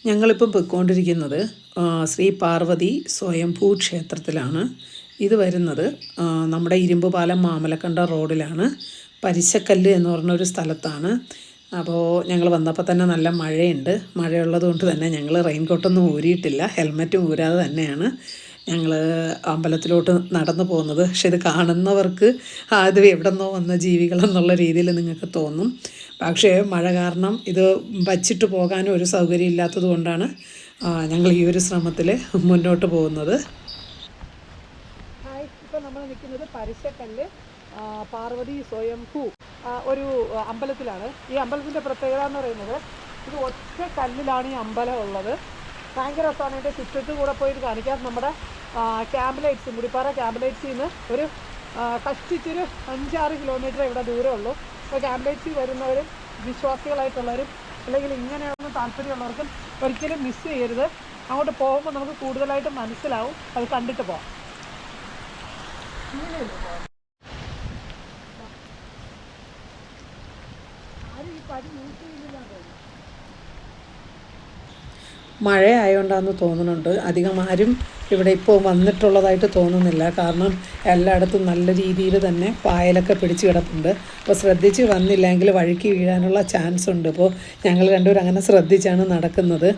ഞങ്ങളിപ്പം പൊയ്ക്കൊണ്ടിരിക്കുന്നത് ശ്രീ പാർവതി സ്വയംഭൂ ക്ഷേത്രത്തിലാണ്. ഇത് വരുന്നത് നമ്മുടെ ഇരുമ്പുപാലം മാമലക്കണ്ട റോഡിലാണ്. പരിശക്കല്ല് എന്ന് പറഞ്ഞൊരു സ്ഥലത്താണ്. അപ്പോൾ ഞങ്ങൾ വന്നപ്പോൾ തന്നെ നല്ല മഴയുണ്ട്. മഴയുള്ളത് കൊണ്ട് തന്നെ ഞങ്ങൾ റെയിൻകോട്ടൊന്നും ഊരിയിട്ടില്ല, ഹെൽമറ്റും ഊരാതെ തന്നെയാണ് ഞങ്ങൾ അമ്പലത്തിലോട്ട് നടന്നു പോകുന്നത്. പക്ഷെ ഇത് കാണുന്നവർക്ക് അത് എവിടെ നിന്നോ വന്ന ജീവികളെന്നുള്ള രീതിയിൽ നിങ്ങൾക്ക് തോന്നും. പക്ഷേ മഴ കാരണം ഇത് വച്ചിട്ട് പോകാനും ഒരു സൗകര്യം ഇല്ലാത്തത് കൊണ്ടാണ് ഞങ്ങൾ ഈ ഒരു ശ്രമത്തിൽ മുന്നോട്ട് പോകുന്നത്. ഇപ്പോൾ നമ്മൾ നിൽക്കുന്നത് പരിശക്കല്ല് പാർവതി സ്വയംഭൂ ഒരു അമ്പലത്തിലാണ്. ഈ അമ്പലത്തിൻ്റെ പ്രത്യേകത എന്ന് പറയുന്നത് ഇത് ഒറ്റ കല്ലിലാണ് ഈ അമ്പലം ഉള്ളത്. ഭയങ്കര രസമാണ്. ഇതിൻ്റെ ചുറ്റത്ത് കൂടെ പോയിട്ട് കാണിക്കാം. നമ്മുടെ ക്യാമ്പ് ലൈറ്റ്സ്, മുടിപ്പാറ ക്യാമ്പ് ലൈറ്റ്സിൽ നിന്ന് ഒരു കഷ്ടിച്ചൊരു 5-6 കിലോമീറ്റർ ഇവിടെ ദൂരമുള്ളൂ. അപ്പോൾ ക്യാമ്പ് ലൈറ്റ്സിൽ വരുന്നവരും വിശ്വാസികളായിട്ടുള്ളവരും അല്ലെങ്കിൽ ഇങ്ങനെയൊന്നും താല്പര്യമുള്ളവർക്കും ഒരിക്കലും മിസ് ചെയ്യരുത്. അങ്ങോട്ട് പോകുമ്പോൾ നമുക്ക് കൂടുതലായിട്ട് മനസ്സിലാവും. അത് കണ്ടിട്ട് പോകാം. മഴ ആയതുകൊണ്ടാണെന്ന് തോന്നുന്നുണ്ട്. അധികം ആരും ഇവിടെ ഇപ്പോൾ വന്നിട്ടുള്ളതായിട്ട് തോന്നുന്നില്ല. കാരണം എല്ലായിടത്തും നല്ല രീതിയിൽ തന്നെ പായലൊക്കെ പിടിച്ച് കിടപ്പുണ്ട്. അപ്പോൾ ശ്രദ്ധിച്ച് വന്നില്ലെങ്കിൽ വഴുക്കി വീഴാനുള്ള ചാൻസ് ഉണ്ട്. അപ്പോൾ ഞങ്ങൾ രണ്ടുപേരും അങ്ങനെ ശ്രദ്ധിച്ചാണ് നടക്കുന്നത്.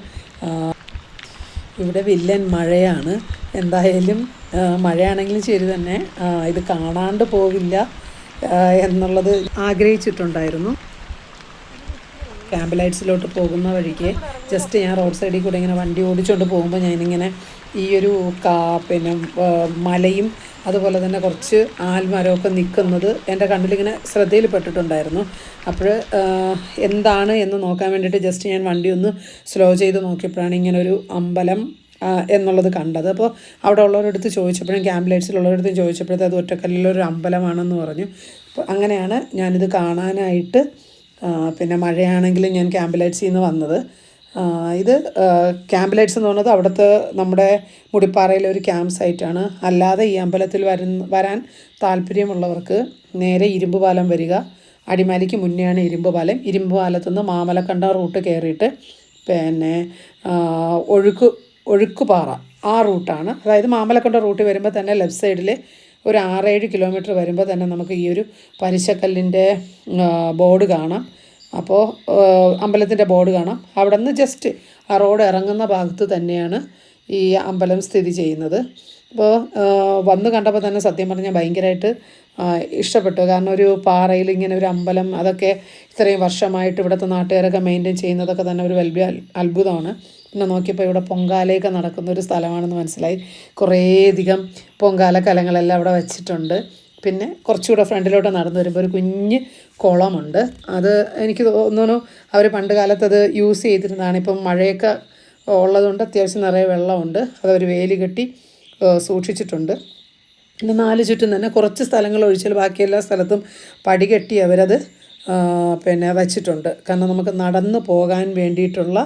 ഇവിടെ വില്ലൻ മഴയാണ്. എന്തായാലും മഴയാണെങ്കിലും ശരി തന്നെ ഇത് കാണാണ്ട് പോവില്ല എന്നുള്ളത് ആഗ്രഹിച്ചിട്ടുണ്ടായിരുന്നു. ക്യാമ്പ് ലൈറ്റ്സിലോട്ട് പോകുന്ന വഴിക്ക് ജസ്റ്റ് ഞാൻ റോഡ് സൈഡിൽ കൂടെ ഇങ്ങനെ വണ്ടി ഓടിച്ചുകൊണ്ട് പോകുമ്പോൾ ഞാനിങ്ങനെ ഈ ഒരു മലയും അതുപോലെ തന്നെ കുറച്ച് ആൽമരമൊക്കെ നിൽക്കുന്നത് എൻ്റെ കണ്ണിലിങ്ങനെ ശ്രദ്ധയിൽപ്പെട്ടിട്ടുണ്ടായിരുന്നു. അപ്പോൾ എന്താണ് എന്ന് നോക്കാൻ വേണ്ടിയിട്ട് ജസ്റ്റ് ഞാൻ വണ്ടി ഒന്ന് സ്ലോ ചെയ്ത് നോക്കിയപ്പോഴാണ് ഇങ്ങനൊരു അമ്പലം എന്നുള്ളത് കണ്ടത്. അപ്പോൾ അവിടെ ഉള്ളവരടുത്ത് ചോദിച്ചപ്പോഴും ക്യാമ്പ് ലൈറ്റ്സിലുള്ളവരടുത്ത് ചോദിച്ചപ്പോഴത്തെ അത് ഒറ്റക്കല്ലിലൊരു അമ്പലമാണെന്ന് പറഞ്ഞു. അപ്പോൾ അങ്ങനെയാണ് ഞാനിത് കാണാനായിട്ട് മഴയാണെങ്കിലും ഞാൻ ക്യാമ്പ് ലൈറ്റ്സിൽ നിന്ന് വന്നത്. ഇത് ക്യാമ്പ് ലൈറ്റ്സ് എന്ന് പറയുന്നത് അവിടുത്തെ നമ്മുടെ മുടിപ്പാറയിലെ ഒരു ക്യാമ്പ് സൈറ്റാണ്. അല്ലാതെ ഈ അമ്പലത്തിൽ വരാൻ താല്പര്യമുള്ളവർക്ക് നേരെ ഇരുമ്പുപാലം വരിക. അടിമാലിക്ക് മുന്നെയാണ് ഇരുമ്പുപാലം. ഇരുമ്പുപാലത്തുനിന്ന് മാമലക്കണ്ട റൂട്ട് കയറിയിട്ട് ഒഴുക്കുപാറ ആ റൂട്ടാണ്. അതായത് മാമലക്കണ്ട റൂട്ട് വരുമ്പോൾ തന്നെ ലെഫ്റ്റ് സൈഡിൽ ഒരു 6-7 കിലോമീറ്റർ വരുമ്പോൾ തന്നെ നമുക്ക് ഈ ഒരു പരിശക്കല്ലിൻ്റെ ബോർഡ് കാണാം. അപ്പോൾ അമ്പലത്തിൻ്റെ ബോർഡ് കാണാം. അവിടെ നിന്ന് ജസ്റ്റ് ആ റോഡ് ഇറങ്ങുന്ന ഭാഗത്ത് തന്നെയാണ് ഈ അമ്പലം സ്ഥിതി ചെയ്യുന്നത്. അപ്പോൾ വന്ന് കണ്ടപ്പോൾ തന്നെ സത്യം പറഞ്ഞാൽ ഭയങ്കരമായിട്ട് ഇഷ്ടപ്പെട്ടു. കാരണം ഒരു പാറയിൽ ഇങ്ങനെ ഒരു അമ്പലം, അതൊക്കെ ഇത്രയും വർഷമായിട്ട് ഇവിടുത്തെ നാട്ടുകാരൊക്കെ മെയിൻറ്റെയിൻ ചെയ്യുന്നതൊക്കെ തന്നെ ഒരു വലിയ അത്ഭുതമാണ്. പിന്നെ നോക്കിയപ്പോൾ ഇവിടെ പൊങ്കാലയൊക്കെ നടക്കുന്നൊരു സ്ഥലമാണെന്ന് മനസ്സിലായി. കുറേയധികം പൊങ്കാല കലങ്ങളെല്ലാം അവിടെ വെച്ചിട്ടുണ്ട്. പിന്നെ കുറച്ചുകൂടെ ഫ്രണ്ടിലോട്ട് നടന്നു വരുമ്പോൾ ഒരു കുഞ്ഞ് കുളമുണ്ട്. അത് എനിക്ക് തോന്നുന്നു അവർ പണ്ട് കാലത്ത് അത് യൂസ് ചെയ്തിരുന്നതാണ്. ഇപ്പം മഴയൊക്കെ ഉള്ളതുകൊണ്ട് അത്യാവശ്യം നിറയെ വെള്ളമുണ്ട്. അതവർ വേലി കെട്ടി സൂക്ഷിച്ചിട്ടുണ്ട്. പിന്നെ 4 ചുറ്റും തന്നെ കുറച്ച് സ്ഥലങ്ങൾ ഒഴിച്ചാൽ ബാക്കി എല്ലാ സ്ഥലത്തും പടി കെട്ടി അവരത് വച്ചിട്ടുണ്ട്. കാരണം നമുക്ക് നടന്നു പോകാൻ വേണ്ടിയിട്ടുള്ള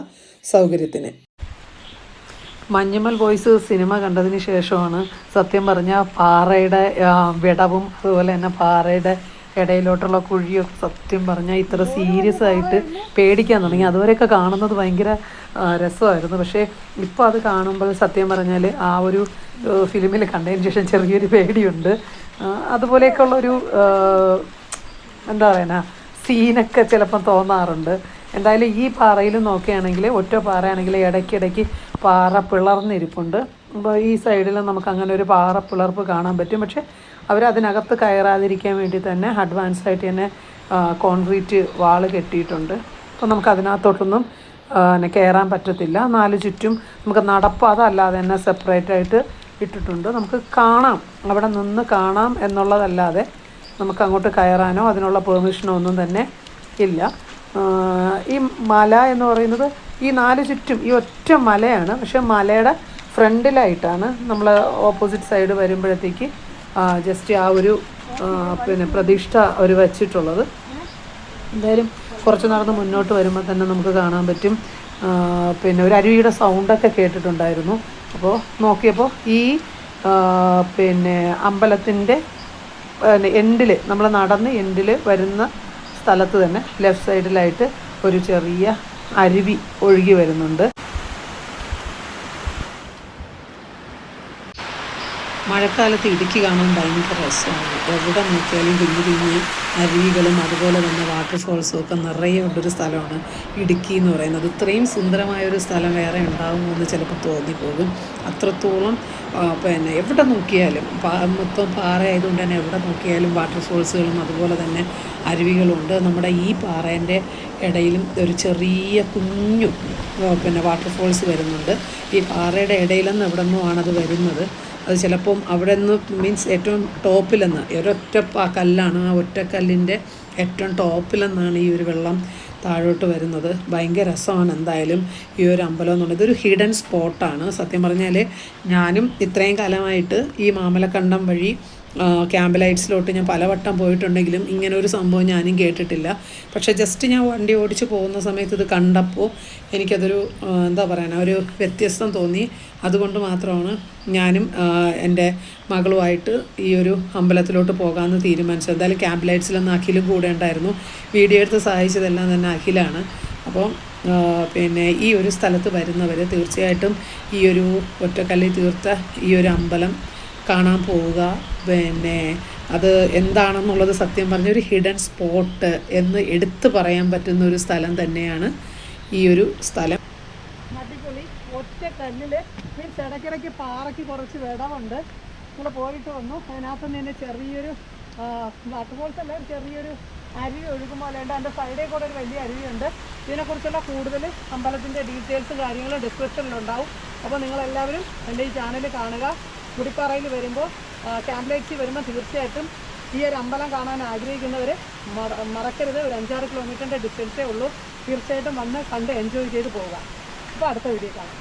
സൗകര്യത്തിന്. മഞ്ഞുമൽ ബോയ്സ് സിനിമ കണ്ടതിന് ശേഷമാണ് സത്യം പറഞ്ഞാൽ പാറയുടെ വിടവും അതുപോലെ തന്നെ പാറയുടെ ഇടയിലോട്ടുള്ള കുഴിയൊക്കെ സത്യം പറഞ്ഞാൽ ഇത്ര സീരിയസ് ആയിട്ട് പേടിക്കാൻ തുടങ്ങി. അതുവരെയൊക്കെ കാണുന്നത് ഭയങ്കര രസമായിരുന്നു. പക്ഷേ ഇപ്പോൾ അത് കാണുമ്പോൾ സത്യം പറഞ്ഞാൽ ആ ഒരു ഫിലിമിൽ കണ്ടതിന് ശേഷം ചെറിയൊരു പേടിയുണ്ട്. അതുപോലെയൊക്കെയുള്ളൊരു എന്താ പറയുക സീനൊക്കെ ചിലപ്പം തോന്നാറുണ്ട്. എന്തായാലും ഈ പാറയിൽ നോക്കുകയാണെങ്കിൽ ഒറ്റ പാറയാണെങ്കിൽ ഇടയ്ക്കിടയ്ക്ക് പാറ പിളർന്നിരിപ്പുണ്ട്. അപ്പോൾ ഈ സൈഡിൽ നമുക്ക് അങ്ങനെ ഒരു പാറ പിളർപ്പ് കാണാൻ പറ്റും. പക്ഷേ അവരതിനകത്ത് കയറാതിരിക്കാൻ വേണ്ടി തന്നെ അഡ്വാൻസായിട്ട് തന്നെ കോൺക്രീറ്റ് വാള് കെട്ടിയിട്ടുണ്ട്. അപ്പോൾ നമുക്ക് അതിനകത്തോട്ടൊന്നും കയറാൻ പറ്റത്തില്ല. 4 ചുറ്റും നമുക്ക് നടപ്പാത അല്ലാതെ തന്നെ സെപ്പറേറ്റായിട്ട് ഇട്ടിട്ടുണ്ട്. നമുക്ക് കാണാം, അവിടെ നിന്ന് കാണാം എന്നുള്ളതല്ലാതെ നമുക്ക് അങ്ങോട്ട് കയറാനോ അതിനുള്ള പെർമിഷനോ ഒന്നും തന്നെ ഇല്ല. ഈ മല എന്ന് പറയുന്നത് ഈ 4 ചുറ്റും ഈ ഒറ്റ മലയാണ്. പക്ഷെ മലയുടെ ഫ്രണ്ടിലായിട്ടാണ് നമ്മൾ ഓപ്പോസിറ്റ് സൈഡ് വരുമ്പോഴത്തേക്ക് ജസ്റ്റ് ആ ഒരു പ്രതിഷ്ഠ അവർ വച്ചിട്ടുള്ളത്. എന്തായാലും കുറച്ച് നടന്ന് മുന്നോട്ട് വരുമ്പോൾ തന്നെ നമുക്ക് കാണാൻ പറ്റും. ഒരു അരുവിയുടെ സൗണ്ടൊക്കെ കേട്ടിട്ടുണ്ടായിരുന്നു. അപ്പോൾ നോക്കിയപ്പോൾ ഈ അമ്പലത്തിൻ്റെ എൻഡിൽ നമ്മൾ നടന്ന് എൻഡിൽ വരുന്ന സ്ഥലത്ത് തന്നെ ലെഫ്റ്റ് സൈഡിലായിട്ട് ഒരു ചെറിയ അരുവി ഒഴുകി വരുന്നുണ്ട്. മഴക്കാലത്ത് ഇടുക്കി കാണാൻ ഭയങ്കര രസമാണ്. എവിടെ നോക്കിയാലും കുഞ്ഞു കുഞ്ഞ് അരുവികളും അതുപോലെ തന്നെ വാട്ടർഫോൾസും ഒക്കെ നിറയെ ഉള്ളൊരു സ്ഥലമാണ് ഇടുക്കി എന്ന് പറയുന്നത്. ഇത്രയും സുന്ദരമായൊരു സ്ഥലം വേറെ ഉണ്ടാകുമോ എന്ന് ചിലപ്പോൾ തോന്നിപ്പോകും. അത്രത്തോളം പിന്നെ എവിടെ നോക്കിയാലും മൊത്തം പാറ ആയതുകൊണ്ട് തന്നെ എവിടെ നോക്കിയാലും വാട്ടർഫോൾസുകളും അതുപോലെ തന്നെ അരുവികളുണ്ട്. നമ്മുടെ ഈ പാറേൻ്റെ ഇടയിലും ഒരു ചെറിയ കുഞ്ഞു പിന്നെ വാട്ടർഫോൾസ് വരുന്നുണ്ട്. ഈ പാറയുടെ ഇടയിൽ നിന്ന് എവിടെ നിന്നുമാണത് വരുന്നത്. അത് ചിലപ്പം അവിടെ നിന്ന് മീൻസ് ഏറ്റവും ടോപ്പിൽ നിന്ന് ഒരൊറ്റ കല്ലാണ്. ആ ഒറ്റക്കല്ലിൻ്റെ ഏറ്റവും ടോപ്പിൽ നിന്നാണ് ഈ ഒരു വെള്ളം താഴോട്ട് വരുന്നത്. ഭയങ്കര രസമാണ് എന്തായാലും ഈ ഒരു അമ്പലം എന്ന് പറയുന്നത്. ഇതൊരു ഹിഡൻ സ്പോട്ടാണ്. സത്യം പറഞ്ഞാൽ ഞാനും ഇത്രയും കാലമായിട്ട് ഈ മാമലക്കണ്ടം വഴി ക്യാമ്പ് ലൈറ്റ്സിലോട്ട് ഞാൻ പലവട്ടം പോയിട്ടുണ്ടെങ്കിലും ഇങ്ങനെ ഒരു സംഭവം ഞാനും കേട്ടിട്ടില്ല. പക്ഷേ ജസ്റ്റ് ഞാൻ വണ്ടി ഓടിച്ച് പോകുന്ന സമയത്ത് ഇത് കണ്ടപ്പോൾ എനിക്കതൊരു എന്താ പറയുക ഒരു വ്യത്യസ്തം തോന്നി. അതുകൊണ്ട് മാത്രമാണ് ഞാനും എൻ്റെ മകളുമായിട്ട് ഈ ഒരു അമ്പലത്തിലോട്ട് പോകാമെന്ന് തീരുമാനിച്ചത്. എന്തായാലും ക്യാമ്പ് ലൈറ്റ്സിലൊന്നും അഖിലും കൂടെ ഉണ്ടായിരുന്നു. വീഡിയോ എടുത്ത് സഹായിച്ചതെല്ലാം തന്നെ അഖിലാണ്. അപ്പോൾ പിന്നെ ഈ ഒരു സ്ഥലത്ത് വരുന്നവർ തീർച്ചയായിട്ടും ഈ ഒരു ഒറ്റക്കല്ലിൽ തീർത്ത ഈ ഒരു അമ്പലം കാണാൻ പോവുക. പിന്നെ അത് എന്താണെന്നുള്ളത് സത്യം പറഞ്ഞ ഒരു ഹിഡൻ സ്പോട്ട് എന്ന് എടുത്തു പറയാൻ പറ്റുന്ന ഒരു സ്ഥലം തന്നെയാണ് ഈ ഒരു സ്ഥലം. അടിപൊളി ഒറ്റക്കല്ലിൽ മീൻസ് ഇടയ്ക്കിടയ്ക്ക് പാറയ്ക്ക് കുറച്ച് വിടവുണ്ട്. നമ്മൾ പോയിട്ട് വന്നു. അതിനകത്ത് നിന്ന് ചെറിയൊരു വാട്ടർഫോൾസ് അല്ല, ചെറിയൊരു അരുവി ഒഴുകുമ്പോൾ അല്ലാണ്ട് അതിൻ്റെ സൈഡിൽ കൂടെ ഒരു വലിയ അരുവിയുണ്ട്. ഇതിനെക്കുറിച്ചുള്ള കൂടുതൽ അമ്പലത്തിൻ്റെ ഡീറ്റെയിൽസ് കാര്യങ്ങൾ ഡിസ്ക്രിപ്ഷനിലുണ്ടാവും. അപ്പോൾ നിങ്ങളെല്ലാവരും എൻ്റെ ഈ ചാനൽ കാണുക. ഗുഡിപ്പാറയിൽ വരുമ്പോൾ ക്യാമ്പ് ലൈറ്റ്സിൽ വരുമ്പോൾ തീർച്ചയായിട്ടും ഈ ഒരു അമ്പലം കാണാൻ ആഗ്രഹിക്കുന്നവർ മറക്കരുത്. ഒരു 5-6 കിലോമീറ്ററിൻ്റെ ഡിസ്റ്റൻസേ ഉള്ളൂ. തീർച്ചയായിട്ടും വന്ന് കണ്ട് എൻജോയ് ചെയ്ത് പോവുക. അപ്പോൾ അടുത്ത വീഡിയോ കാണാം.